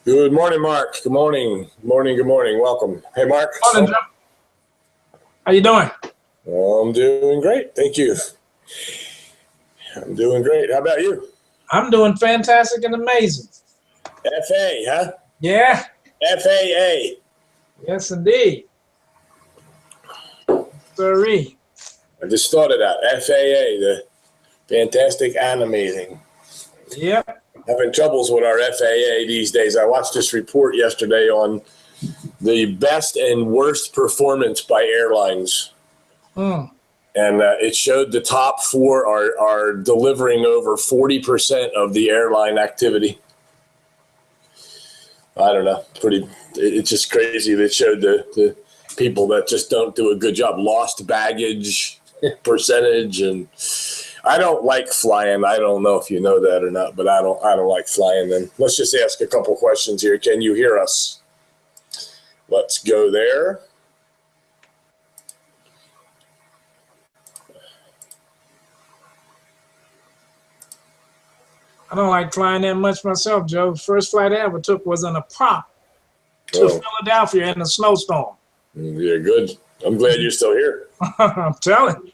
Good morning, Mark. Good morning. Good morning. Good morning. Welcome. Hey, Mark. Morning, Joe. How you doing? I'm doing great. Thank you. I'm doing great. How about you? I'm doing fantastic and amazing. FA, huh? Yeah. FAA. Yes, indeed. Sorry. I just thought of that. FAA, the fantastic and amazing. Yep. Having troubles with our FAA these days. I watched this report yesterday on the best and worst performance by airlines. Mm. And it showed the top four are delivering over 40% of the airline activity. I don't know. It's just crazy. That showed the people that just don't do a good job. Lost baggage percentage. And I don't like flying. I don't know if you know that or not, but I don't like flying. Then let's just ask a couple questions here. Can you hear us? Let's go there. I don't like flying that much myself, Joe. First flight I ever took was in a prop to Philadelphia in a snowstorm. Yeah, good. I'm glad you're still here. I'm telling you.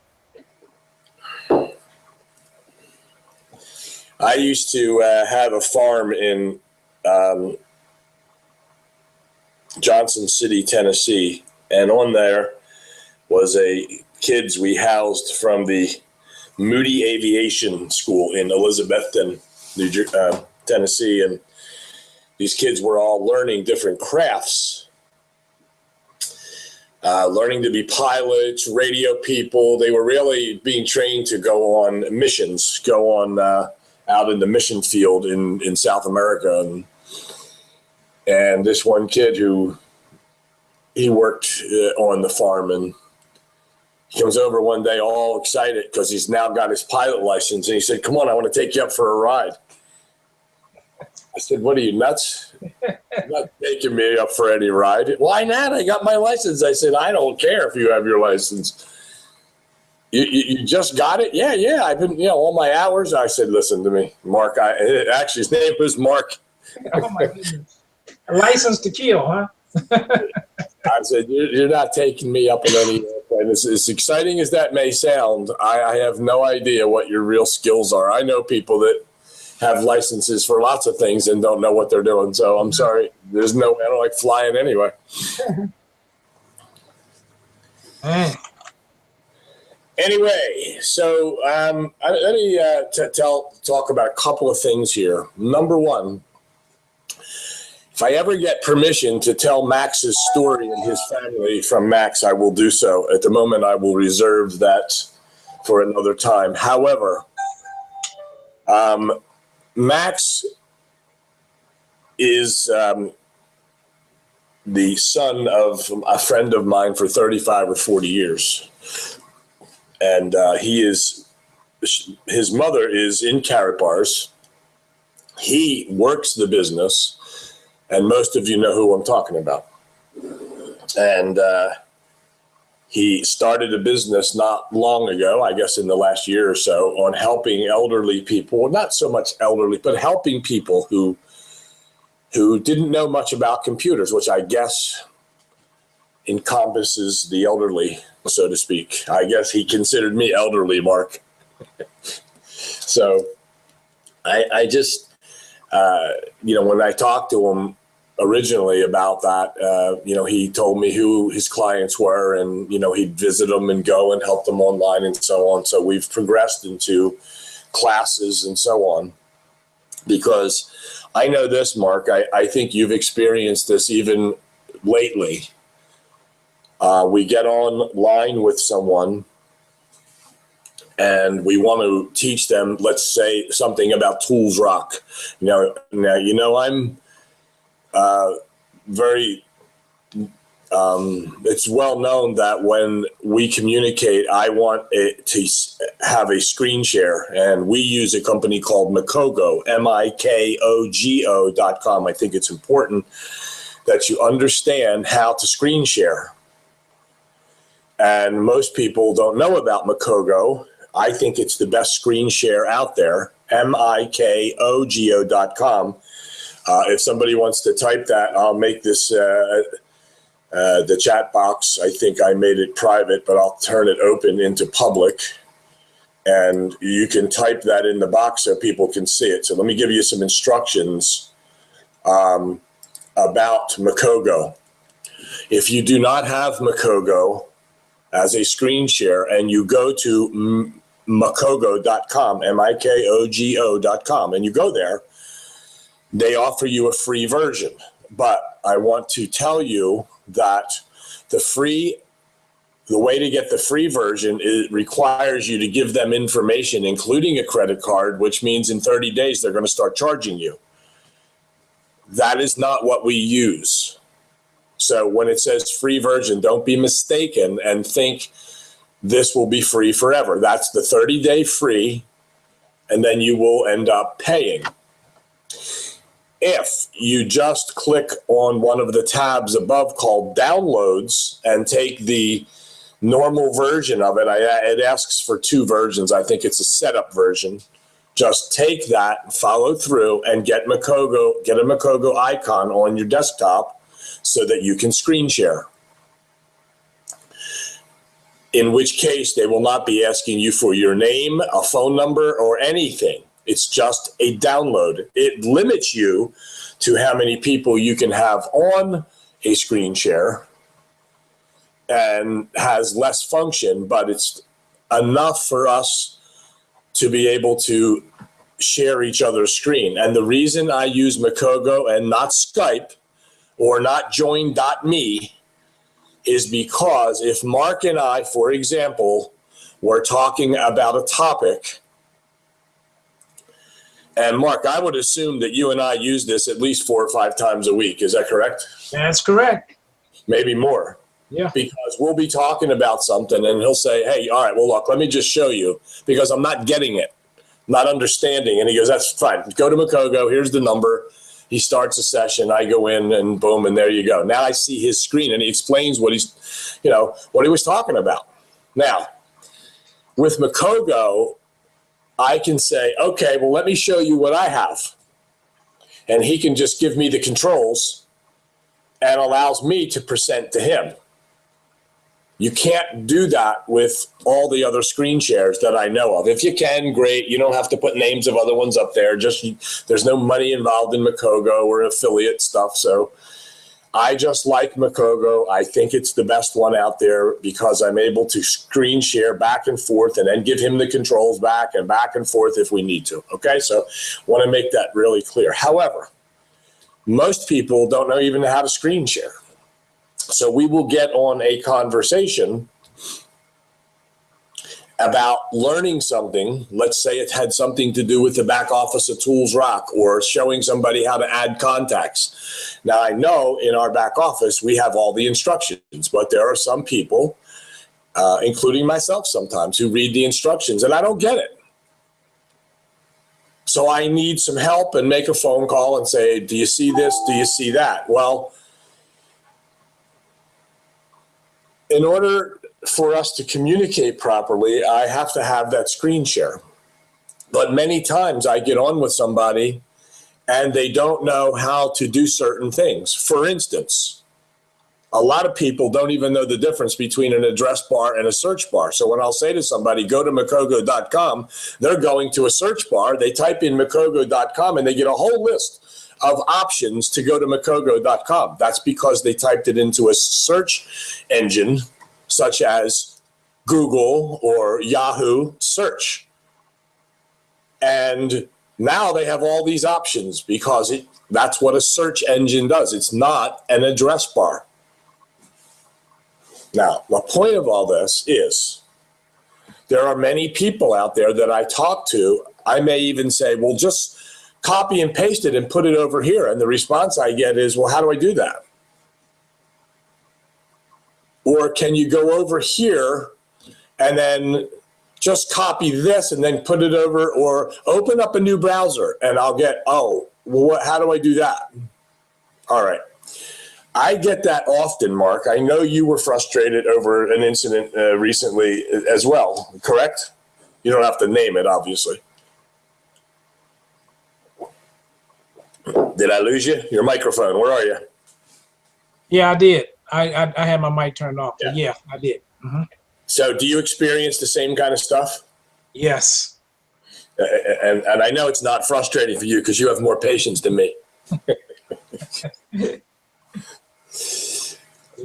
I used to have a farm in Johnson City, Tennessee, and on there was kids we housed from the Moody Aviation School in Elizabethton, Tennessee, and these kids were all learning different crafts, learning to be pilots, radio people. They were really being trained to go on missions, out in the mission field in South America. And this one kid he worked on the farm, and he comes over one day all excited because he's now got his pilot license. And he said, "Come on, I want to take you up for a ride." I said, "What are you, nuts? You're not taking me up for any ride." "Why not? I got my license." I said, "I don't care if you have your license. You just got it?" Yeah. I've been, all my hours. I said, "Listen to me, Mark." Actually, his name was Mark. Oh, my goodness. A license to kill, huh? I said, "You're not taking me up in any airplane." As exciting as that may sound, I have no idea what your real skills are. I know people that have licenses for lots of things and don't know what they're doing. So I'm sorry. I don't like flying anyway. Anyway, so let me talk about a couple of things here. Number one, if I ever get permission to tell Max's story and his family from Max, I will do so. At the moment, I will reserve that for another time. However, Max is the son of a friend of mine for 35 or 40 years. And his mother is in Karatbars. He works the business. And most of you know who I'm talking about. And he started a business not long ago, I guess in the last year or so, on helping elderly people, not so much elderly, but helping people who didn't know much about computers, which I guess encompasses the elderly, so to speak. I guess he considered me elderly, Mark. So I just, when I talked to him originally about that, he told me who his clients were, and, he'd visit them and go and help them online and so on. So we've progressed into classes and so on, because I know this, Mark, I think you've experienced this even lately. We get online with someone and we want to teach them, let's say, something about Tools Rock. Now, I'm very, it's well known that when we communicate, I want it to have a screen share, and we use a company called Mikogo, Mikogo.com. I think it's important that you understand how to screen share. And most people don't know about Mikogo. I think it's the best screen share out there, Mikogo.com. If somebody wants to type that, I'll make this the chat box. I think I made it private, but I'll turn it open into public. And you can type that in the box so people can see it. So let me give you some instructions about Macogo. If you do not have Macogo as a screen share and you go to Macogo.com, Mikogo.com, and you go there, they offer you a free version. But I want to tell you that the way to get the free version, it requires you to give them information, including a credit card, which means in 30 days they're going to start charging you. That is not what we use. So when it says free version, don't be mistaken and think this will be free forever. That's the 30-day free, and then you will end up paying. If you just click on one of the tabs above called downloads and take the normal version of it, it asks for 2 versions. I think it's a setup version. Just take that, follow through, and get a Macogo icon on your desktop so that you can screen share. In which case, they will not be asking you for your name, a phone number, or anything. It's just a download. It limits you to how many people you can have on a screen share and has less function, but it's enough for us to be able to share each other's screen. And the reason I use Macogo and not Skype or not join.me is because if Mark and I, for example, were talking about a topic, and Mark, I would assume that you and I use this at least 4 or 5 times a week. Is that correct? That's correct. Maybe more. Yeah. Because we'll be talking about something and he'll say, hey, all right, well, look, let me just show you because I'm not getting it, not understanding. And he goes, that's fine. Go to Macogo. Here's the number. He starts a session. I go in and boom, and there you go. Now I see his screen and he explains what what he was talking about. Now, with Macogo, I can say, okay, well, let me show you what I have. And he can just give me the controls and allows me to present to him. You can't do that with all the other screen shares that I know of. If you can, great. You don't have to put names of other ones up there. There's no money involved in Macogo or affiliate stuff. So I just like Macogo. I think it's the best one out there because I'm able to screen share back and forth and then give him the controls back and forth if we need to. Okay, so want to make that really clear. However, most people don't know even how to screen share. So we will get on a conversation about learning something. Let's say it had something to do with the back office of Tools Rock or showing somebody how to add contacts. Now, I know in our back office, we have all the instructions, but there are some people, including myself sometimes, who read the instructions and I don't get it. So I need some help and make a phone call and say, do you see this? Do you see that? Well, in order for us to communicate properly, I have to have that screen share. But many times I get on with somebody and they don't know how to do certain things. For instance, a lot of people don't even know the difference between an address bar and a search bar. So when I'll say to somebody, go to Macogo.com, they're going to a search bar. They type in Macogo.com and they get a whole list of options to go to Macogo.com. That's because they typed it into a search engine such as Google or Yahoo search. And now they have all these options because that's what a search engine does. It's not an address bar. Now, the point of all this is there are many people out there that I talk to. I may even say, well, just copy and paste it and put it over here. And the response I get is, well, how do I do that? Or can you go over here and then just copy this and then put it over, or open up a new browser and I'll get, oh, well, how do I do that? All right. I get that often, Mark. I know you were frustrated over an incident recently as well, correct? You don't have to name it, obviously. Did I lose you? Your microphone, where are you? Yeah, I did. I had my mic turned off. But yeah, I did. So do you experience the same kind of stuff? Yes. And I know it's not frustrating for you because you have more patience than me.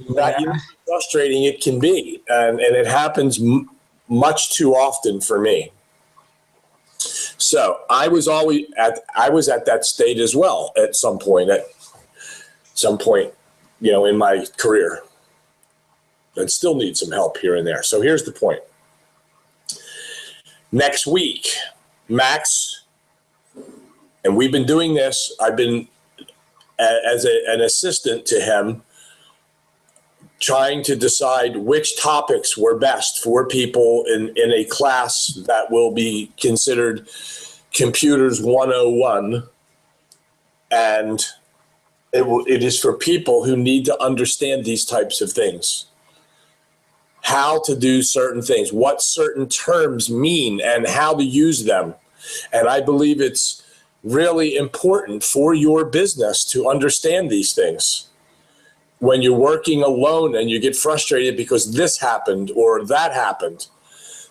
Not even frustrating it can be, and it happens much too often for me. So I was at that state as well at some point, in my career. I'd still need some help here and there. So here's the point. Next week, Max, and we've been doing this, I've been as an assistant to him, trying to decide which topics were best for people in a class that will be considered Computers 101. And it is for people who need to understand these types of things. How to do certain things, what certain terms mean, and how to use them. And I believe it's really important for your business to understand these things. When you're working alone and you get frustrated because this happened or that happened.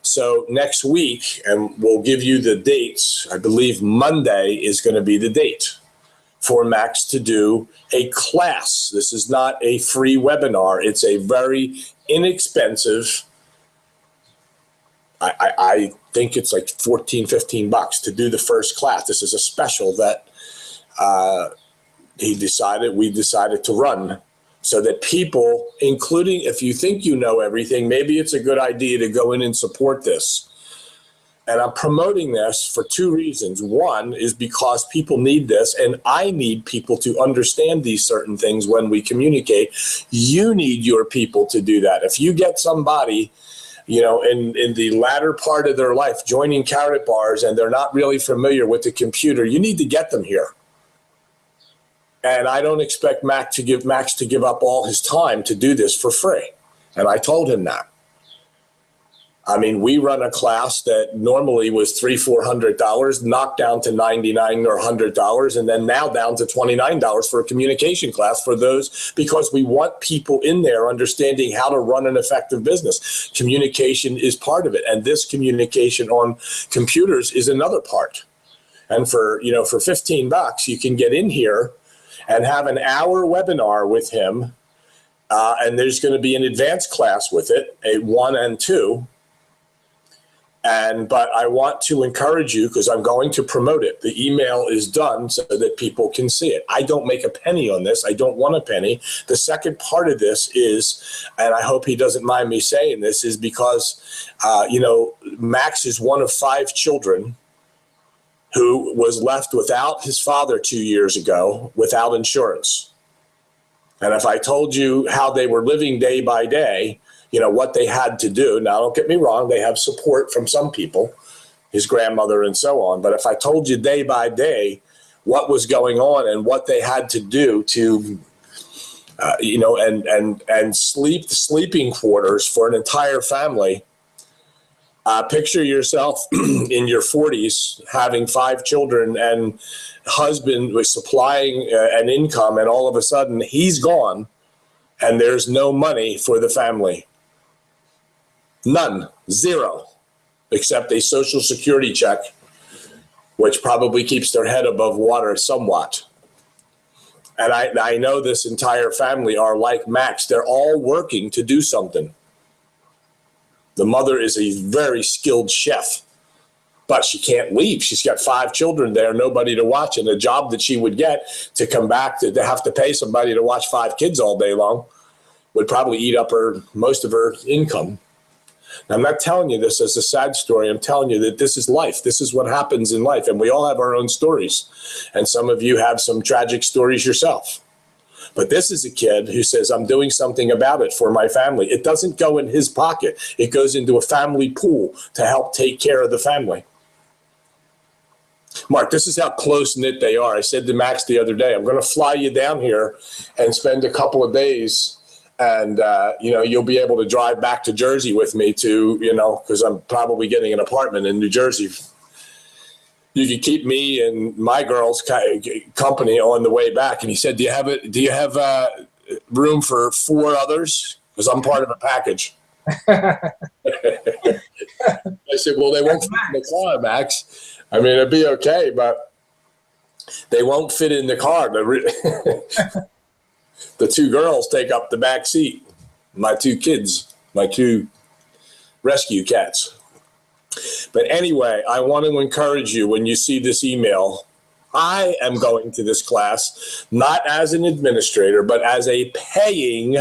So next week, and we'll give you the dates, I believe Monday is going to be the date for Max to do a class. This is not a free webinar. It's a very inexpensive, I think it's like $14, $15 to do the first class. This is a special that we decided to run so that people, including if you think you know everything, maybe it's a good idea to go in and support this. And I'm promoting this for two reasons. One is because people need this, and I need people to understand these certain things when we communicate. You need your people to do that. If you get somebody, in the latter part of their life joining Karatbars and they're not really familiar with the computer, you need to get them here. And I don't expect Max to give up all his time to do this for free. And I told him that. I mean, we run a class that normally was $300-400, knocked down to $99 or $100, and then now down to $29 for a communication class for those, because we want people in there understanding how to run an effective business. Communication is part of it, and this communication on computers is another part. And for $15, you can get in here and have an hour webinar with him, and there's going to be an advanced class with it, a 1 and 2. But I want to encourage you, because I'm going to promote it. The email is done so that people can see it. I don't make a penny on this. I don't want a penny. The second part of this is, and I hope he doesn't mind me saying this, is because, Max is one of 5 children who was left without his father 2 years ago without insurance. And if I told you how they were living day by day, what they had to do. Now, don't get me wrong, they have support from some people, his grandmother and so on. But if I told you day by day what was going on and what they had to do to, and sleeping quarters for an entire family, picture yourself in your 40s having 5 children and husband was supplying an income, and all of a sudden he's gone and there's no money for the family. None, 0, except a Social Security check, which probably keeps their head above water somewhat. And I know this entire family are like Max. They're all working to do something. The mother is a very skilled chef, but she can't leave. She's got 5 children there, nobody to watch, and the job that she would get to come back to have to pay somebody to watch 5 kids all day long would probably eat up most of her income. Now, I'm not telling you this as a sad story. I'm telling you that this is life. This is what happens in life, and we all have our own stories. And some of you have some tragic stories yourself. But this is a kid who says, I'm doing something about it for my family. It doesn't go in his pocket. It goes into a family pool to help take care of the family. Mark, this is how close-knit they are. I said to Max the other day, I'm going to fly you down here and spend a couple of days, and you'll be able to drive back to Jersey with me because I'm probably getting an apartment in New Jersey. you could keep me and my girls company on the way back. And he said, do you have room for 4 others? Because I'm part of a package. I said, well, they won't fit in the car, Max. I mean, it'd be okay, but they won't fit in the car. The 2 girls take up the back seat. My 2 kids, my 2 rescue cats. But anyway, I want to encourage you when you see this email. I am going to this class not as an administrator, but as a paying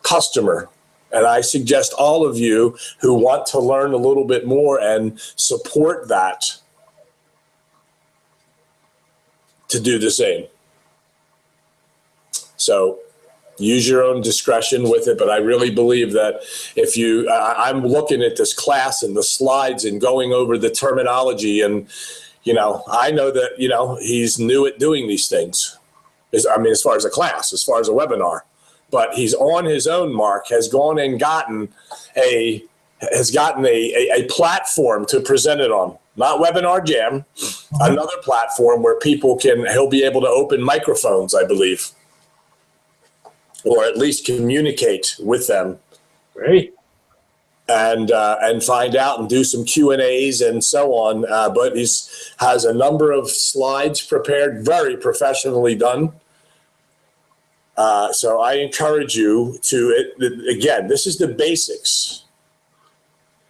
customer. And I suggest all of you who want to learn a little bit more and support that to do the same. So use your own discretion with it, but I really believe that if you, I'm looking at this class and the slides and going over the terminology, and, you know, I know that, you know, he's new at doing these things. I mean, as far as a class, as far as a webinar, but he's on his own, Mark, has gone and gotten a platform to present it on. Not Webinar Jam, another platform where he'll be able to open microphones, I believe, or at least communicate with them. Great. And find out and do some Q&As and so on. But has a number of slides prepared, very professionally done. So I encourage you to, again, this is the basics.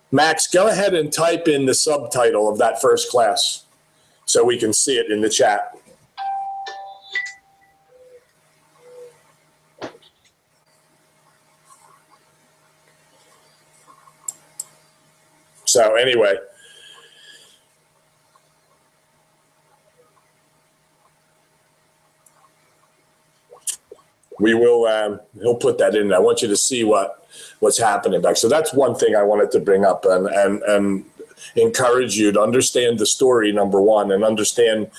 Max, go ahead and type in the subtitle of that first class so we can see it in the chat. So anyway, we will, he'll put that in. I want you to see what's happening back. So that's one thing I wanted to bring up and encourage you to understand the story, number one, and understand,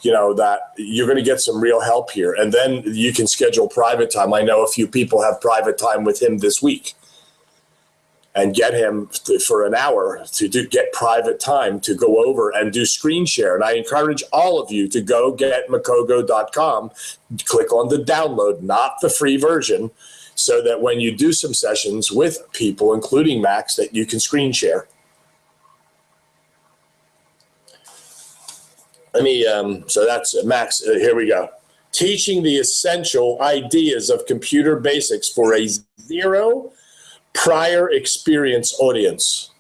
you know, that you're going to get some real help here. And then you can schedule private time. I know a few people have private time with him this week. And get him for an hour to get private time to go over and do screen share. And I encourage all of you to go get Makogo.com, click on the download, not the free version, so that when you do some sessions with people, including Max, that you can screen share. So that's Max, here we go. Teaching the essential ideas of computer basics for a zero prior experience audience.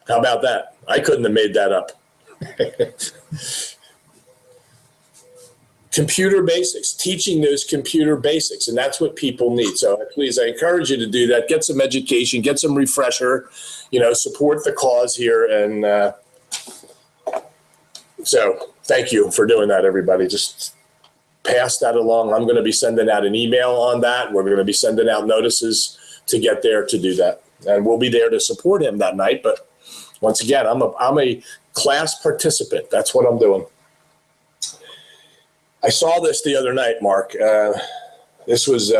How about that? I couldn't have made that up. Computer basics, teaching those computer basics, and that's what people need. So please, I encourage you to do that. Get some education, get some refresher, you know, support the cause here. And so thank you for doing that, everybody. Just pass that along. I'm going to be sending out an email on that. We're going to be sending out notices to get there to do that. And we'll be there to support him that night. But once again, I'm a class participant. That's what I'm doing. I saw this the other night, Mark. This was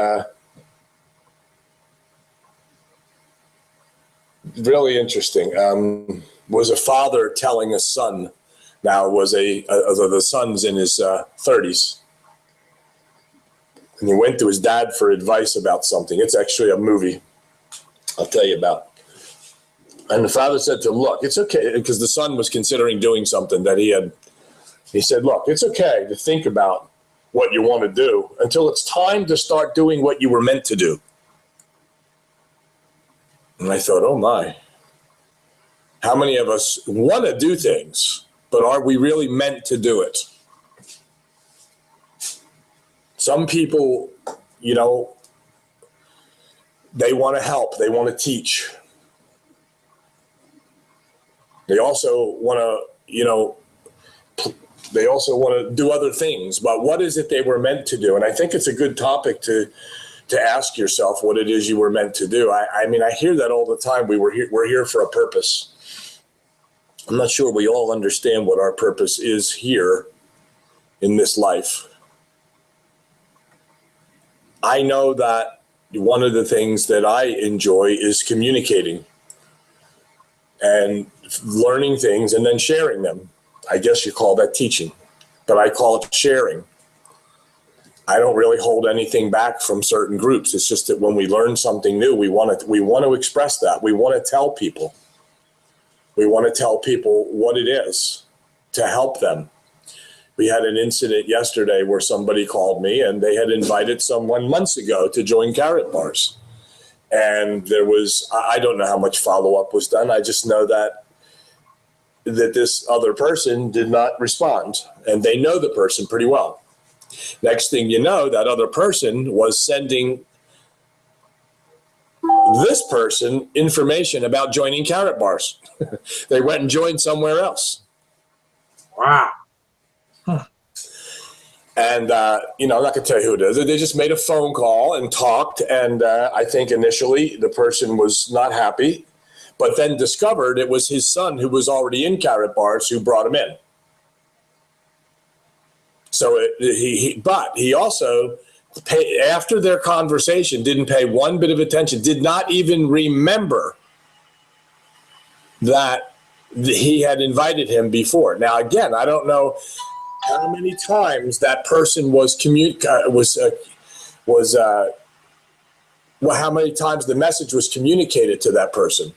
really interesting. Was a father telling a son. Now the son's in his 30s. And he went to his dad for advice about something. It's actually a movie I'll tell you about. And the father said to him, look, it's okay, because the son was considering doing something that he said, look, it's okay to think about what you want to do until it's time to start doing what you were meant to do. And I thought, oh my, how many of us want to do things, but are we really meant to do it? Some people, you know, they want to help. They want to teach. They also want to, you know, they also want to do other things. But what is it they were meant to do? And I think it's a good topic to ask yourself what it is you were meant to do. I mean, I hear that all the time. We're here for a purpose. I'm not sure we all understand what our purpose is here in this life. I know that one of the things that I enjoy is communicating. And learning things and then sharing them. I guess you call that teaching, but I call it sharing. I don't really hold anything back from certain groups. It's just that when we learn something new, we want to express that. We want to tell people. We want to tell people what it is to help them. We had an incident yesterday where somebody called me and they had invited someone months ago to join Karatbars. And there was, I don't know how much follow-up was done. I just know that this other person did not respond, and they know the person pretty well. Next thing you know, that other person was sending this person information about joining Karatbars. They went and joined somewhere else. Wow. And, I'm not going to tell you who it is. They just made a phone call and talked. And I think initially the person was not happy, but then discovered it was his son who was already in Karatbars who brought him in. So he also, after their conversation, didn't pay one bit of attention, did not even remember that he had invited him before. Now, again, I don't know how many times that person how many times the message was communicated to that person.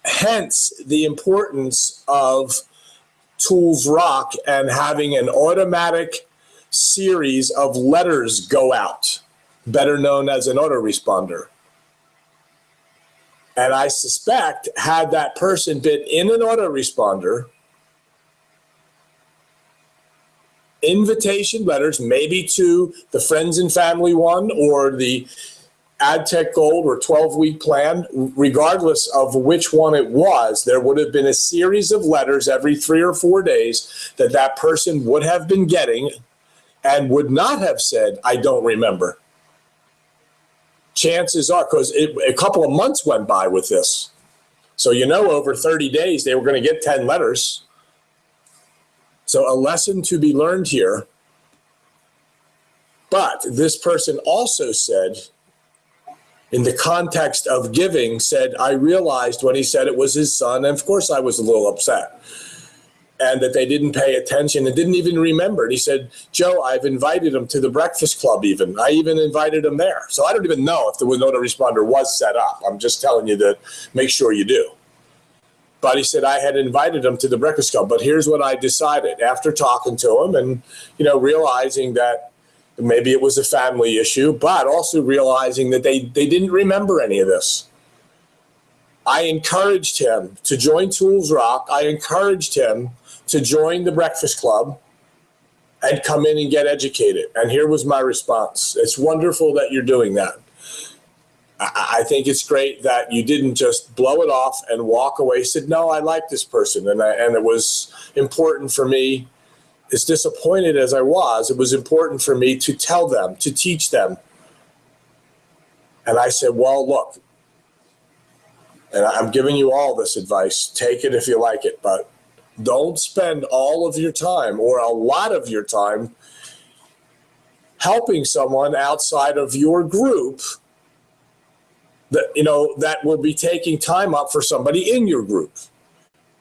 Hence the importance of Tools Rock and having an automatic series of letters go out, better known as an autoresponder. And I suspect had that person been in an autoresponder, invitation letters, maybe to the friends and family one or the AdTech Gold or 12-week plan, regardless of which one it was, there would have been a series of letters every 3 or 4 days that person would have been getting and would not have said, I don't remember. Chances are, because a couple of months went by with this. So, over 30 days, they were going to get 10 letters. So a lesson to be learned here. But this person also said, in the context of giving, said, I realized when he said it was his son, and of course I was a little upset, and that they didn't pay attention and didn't even remember. And he said, Joe, I've invited him to the Breakfast Club even. I even invited him there. So I don't even know if the autoresponder was set up. I'm just telling you to make sure you do. But he said, I had invited him to the Breakfast Club, but here's what I decided after talking to him and, realizing that maybe it was a family issue, but also realizing that they didn't remember any of this. I encouraged him to join Tools Rock. I encouraged him to join the Breakfast Club and come in and get educated. And here was my response. It's wonderful that you're doing that. I think it's great that you didn't just blow it off and walk away. You said, no, I like this person. And it was important for me, as disappointed as I was, it was important for me to tell them, to teach them. And I said, well, look, and I'm giving you all this advice. Take it if you like it, but don't spend all of your time or a lot of your time helping someone outside of your group that will be taking time up for somebody in your group.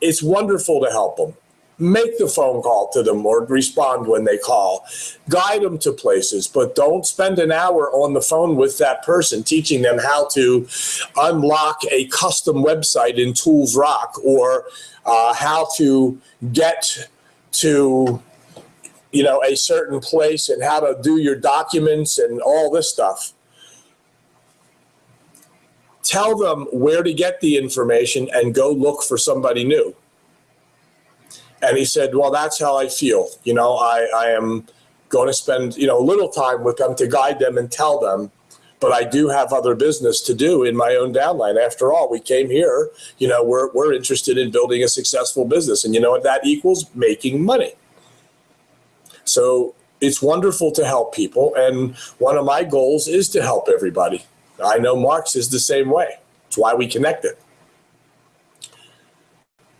It's wonderful to help them. Make the phone call to them or respond when they call. Guide them to places, but don't spend an hour on the phone with that person teaching them how to unlock a custom website in Tools Rock or how to get to a certain place and how to do your documents and all this stuff. Tell them where to get the information and go look for somebody new. And he said, well, that's how I feel. I am going to spend, a little time with them to guide them and tell them, but I do have other business to do in my own downline. After all, we came here, we're interested in building a successful business. And you know what that equals? Making money. So it's wonderful to help people. And one of my goals is to help everybody. I know Mark's is the same way. That's why we connected.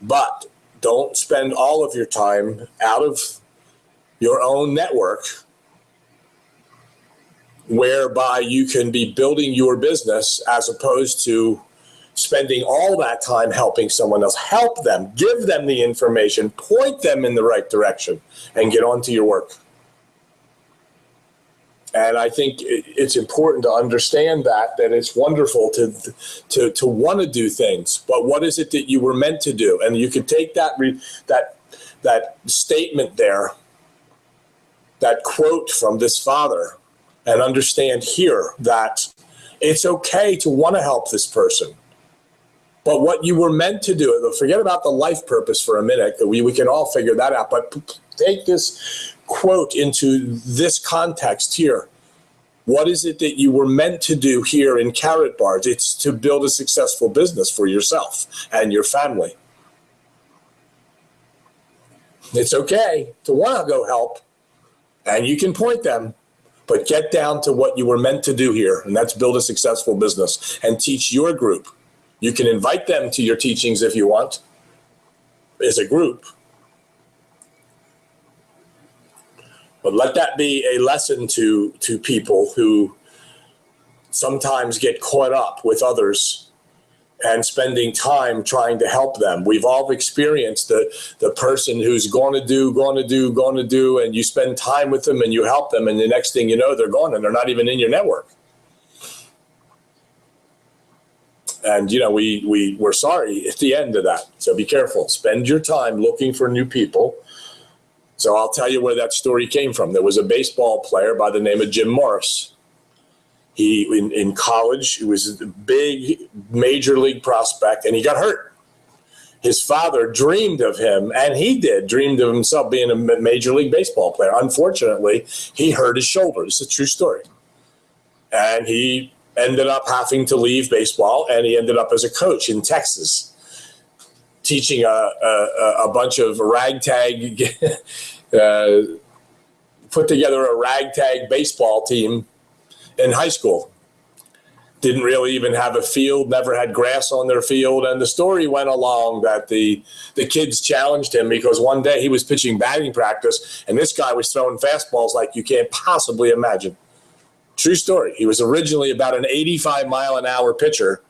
But don't spend all of your time out of your own network whereby you can be building your business as opposed to spending all that time helping someone else. Help them, give them the information, point them in the right direction, and get on to your work. And I think it's important to understand that it's wonderful to want to do things, but what is it that you were meant to do? And you can take that statement there, that quote from this father, and understand here that it's okay to want to help this person. But what you were meant to do, forget about the life purpose for a minute, we can all figure that out, but take this quote into this context here. What is it that you were meant to do here in Karatbars? It's to build a successful business for yourself and your family. It's okay to want to go help, and you can point them, but get down to what you were meant to do here, and that's build a successful business and teach your group. You can invite them to your teachings if you want, as a group. But let that be a lesson to people who sometimes get caught up with others and spending time trying to help them. We've all experienced the person who's going to do, and you spend time with them and you help them, and the next thing you know, they're gone and they're not even in your network. And, we're sorry at the end of that. So be careful. Spend your time looking for new people. So I'll tell you where that story came from. There was a baseball player by the name of Jim Morris. He, in college, he was a big major league prospect, and he got hurt. His father dreamed of him, and he dreamed of himself being a major league baseball player. Unfortunately, he hurt his shoulder. It's a true story. And he ended up having to leave baseball, and he ended up as a coach in Texas, teaching a bunch of ragtag, put together a ragtag baseball team in high school. Didn't really even have a field, never had grass on their field. And the story went along that the kids challenged him because one day he was pitching batting practice, and this guy was throwing fastballs like you can't possibly imagine. True story. He was originally about an 85-mile-an-hour pitcher,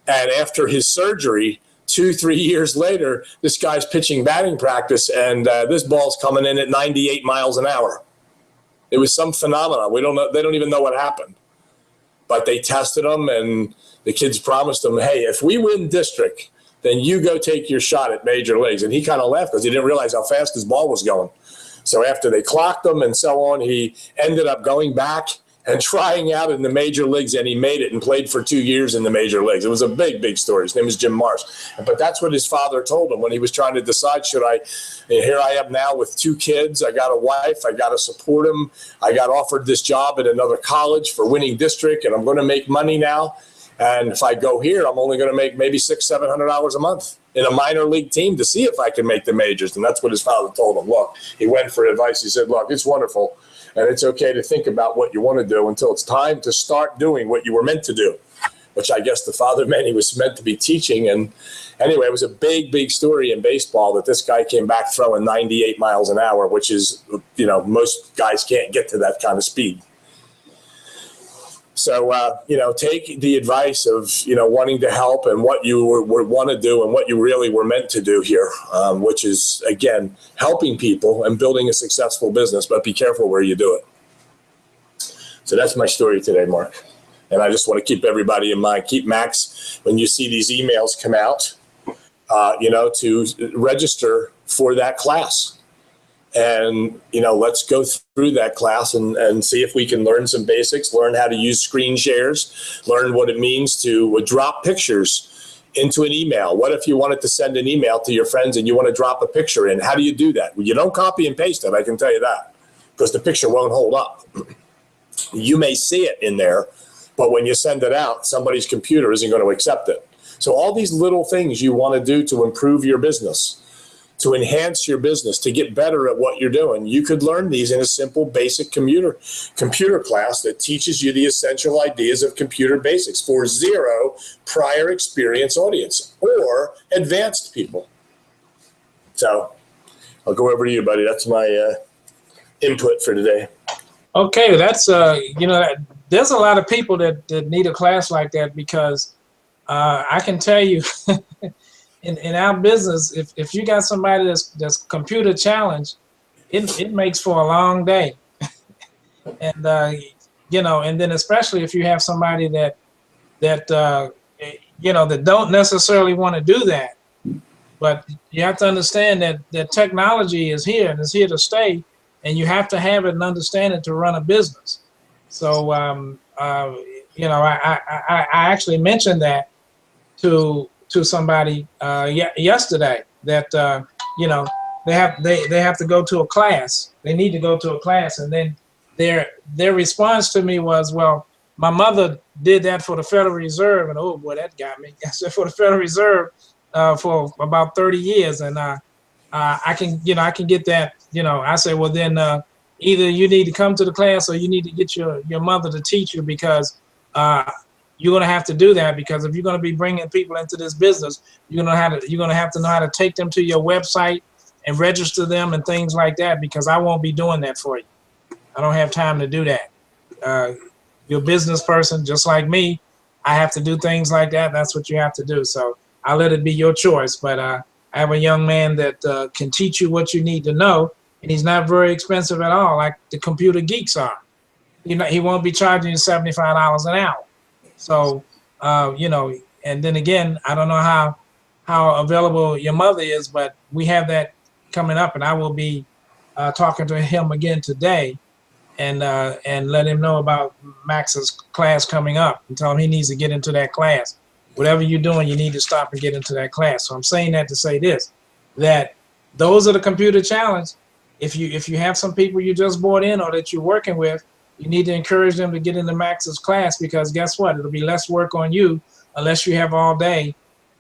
and after his surgery, 2-3 years later, this guy's pitching batting practice, and this ball's coming in at 98 miles an hour. It was some phenomenon. We don't know. They don't even know what happened. But they tested him, and the kids promised him, hey, if we win district, then you go take your shot at major leagues. And he kind of laughed because he didn't realize how fast his ball was going. So after they clocked him and so on, he ended up going back and trying out in the major leagues, and he made it and played for 2 years in the major leagues. It was a big, big story. His name is Jim Morris. But that's what his father told him when he was trying to decide, here I am now with 2 kids. I got a wife. I got to support him. I got offered this job at another college for winning district, and I'm going to make money now. And if I go here, I'm only going to make maybe $600-700 a month in a minor league team to see if I can make the majors. And that's what his father told him. Look, he went for advice. He said, look, it's wonderful, and it's okay to think about what you want to do until it's time to start doing what you were meant to do, which I guess the father meant he was meant to be teaching. And anyway, it was a big, big story in baseball that this guy came back throwing 98 miles an hour, which is, most guys can't get to that kind of speed. So, take the advice of, wanting to help and what you want to do and what you really were meant to do here, which is, again, helping people and building a successful business, but be careful where you do it. So that's my story today, Mark. And I just want to keep everybody in mind. Keep Max, when you see these emails come out, to register for that class. And, let's go through that class and see if we can learn some basics, learn how to use screen shares, learn what it means to drop pictures into an email. What if you wanted to send an email to your friends and you want to drop a picture in? How do you do that? Well, you don't copy and paste it, I can tell you that, because the picture won't hold up. You may see it in there, but when you send it out, somebody's computer isn't going to accept it. So all these little things you want to do to improve your business, to enhance your business, to get better at what you're doing. You could learn these in a simple, basic computer class that teaches you the essential ideas of computer basics for zero prior experience audience or advanced people. So I'll go over to you, buddy. That's my input for today. Okay, that's there's a lot of people that need a class like that, because I can tell you in our business, if you got somebody that's computer challenged, it makes for a long day. And and then especially if you have somebody that don't necessarily want to do that, but you have to understand that technology is here and it's here to stay, and you have to have it and understand it to run a business. So I actually mentioned that to somebody yesterday that they have to go to a class. They need to go to a class, and then their response to me was, well, my mother did that for the Federal Reserve, and oh boy, that got me. I said for the Federal Reserve for about 30 years, and I can get that. I say, well then either you need to come to the class or you need to get your mother to teach you, because you're going to have to do that, because if you're going to be bringing people into this business, you're going to have to know how to take them to your website and register them and things like that, because I won't be doing that for you. I don't have time to do that. You're a business person just like me. I have to do things like that. That's what you have to do. So I'll let it be your choice. But I have a young man that can teach you what you need to know, and he's not very expensive at all, like the computer geeks are. He won't be charging you $75 an hour. So, and then again, I don't know how available your mother is, but we have that coming up, and I will be talking to him again today, and let him know about Max's class coming up, and tell him he needs to get into that class. Whatever you're doing, you need to stop and get into that class. So I'm saying that to say this, that those are the computer challenge. If you have some people you just brought in or that you're working with, you need to encourage them to get into Max's class, because guess what? It'll be less work on you unless you have all day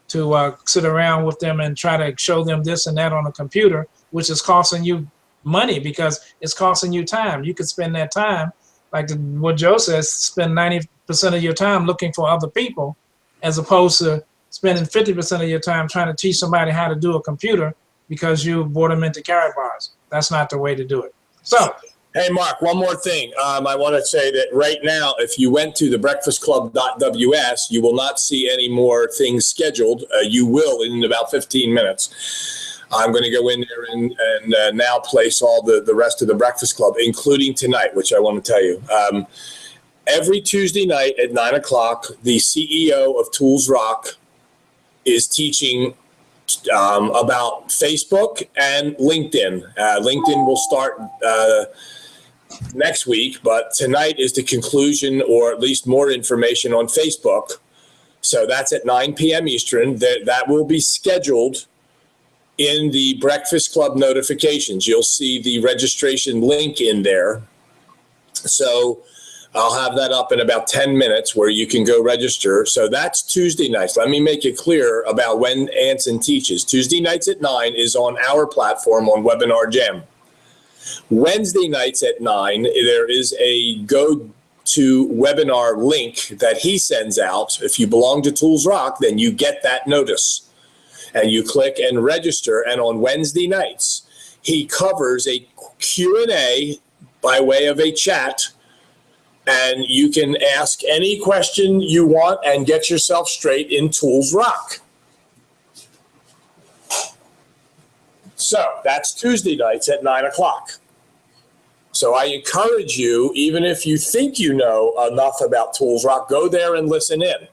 to sit around with them and try to show them this and that on a computer, which is costing you money because it's costing you time. You could spend that time, like what Joe says, spend 90% of your time looking for other people, as opposed to spending 50% of your time trying to teach somebody how to do a computer because you brought them into Carrot Bars. That's not the way to do it. So, hey, Mark, one more thing. I want to say that right now, if you went to thebreakfastclub.ws, you will not see any more things scheduled. You will in about 15 minutes. I'm going to go in there and now place all the rest of the Breakfast Club, including tonight, which I want to tell you. Every Tuesday night at 9 o'clock, the CEO of Tools Rock is teaching about Facebook and LinkedIn. LinkedIn will start next week, but tonight is the conclusion, or at least more information on Facebook. So that's at 9 p.m. Eastern. That will be scheduled in the Breakfast Club notifications. You'll see the registration link in there. So I'll have that up in about 10 minutes where you can go register. So that's Tuesday nights. Let me make it clear about when Anson teaches. Tuesday nights at 9 is on our platform on Webinar Jam. Wednesday nights at 9, there is a go to webinar link that he sends out. If you belong to Tools Rock, then you get that notice. And you click and register. And on Wednesday nights, he covers a Q&A by way of a chat. And you can ask any question you want and get yourself straight in Tools Rock. So that's Tuesday nights at 9 o'clock. So I encourage you, even if you think you know enough about Tools Rock, go there and listen in.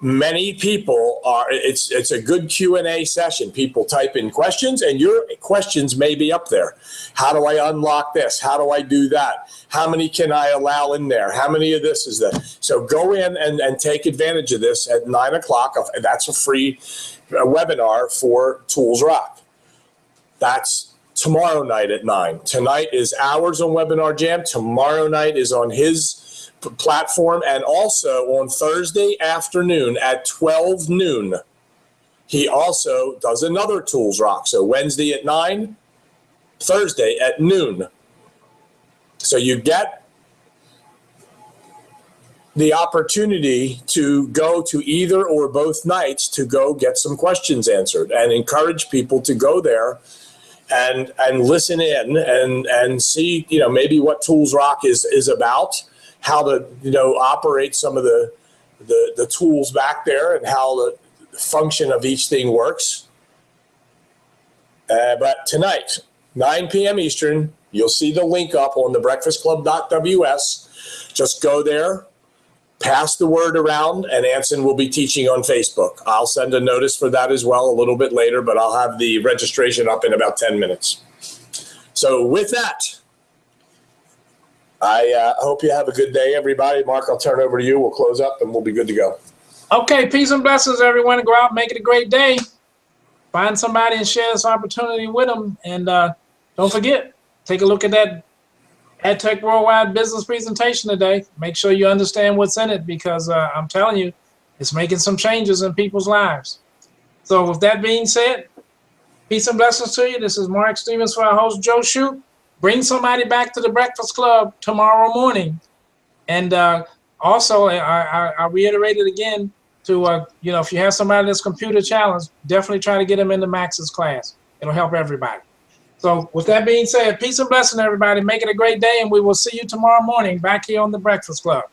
Many people it's a good Q&A session. People type in questions, and your questions may be up there. How do I unlock this? How do I do that? How many can I allow in there? How many of this is that? So go in and take advantage of this at 9 o'clock. That's a free webinar for Tools Rock. That's tomorrow night at 9. Tonight is ours on Webinar Jam. Tomorrow night is on his platform, and also on Thursday afternoon at 12 noon, he also does another Tools Rock. So Wednesday at 9, Thursday at noon. So you get the opportunity to go to either or both nights to go get some questions answered, and encourage people to go there and listen in and see, maybe what Tools Rock is about, how to, operate some of the the tools back there and how the function of each thing works. But tonight, 9 p.m. Eastern, you'll see the link up on the breakfastclub.ws. Just go there, pass the word around, and Anson will be teaching on Facebook. I'll send a notice for that as well a little bit later, but I'll have the registration up in about 10 minutes. So with that, I hope you have a good day, everybody. Mark, I'll turn it over to you. We'll close up and we'll be good to go. Okay, peace and blessings, everyone. Go out and make it a great day. Find somebody and share this opportunity with them. And don't forget, take a look at that EdTech Worldwide business presentation today. Make sure you understand what's in it, because I'm telling you, it's making some changes in people's lives. So with that being said, peace and blessings to you. This is Mark Stevens for our host, Joe Shute. Bring somebody back to the Breakfast Club tomorrow morning. And also, I reiterate it again, to, if you have somebody that's computer challenged, definitely try to get them into Max's class. It'll help everybody. So with that being said, peace and blessing, everybody. Make it a great day, and we will see you tomorrow morning back here on the Breakfast Club.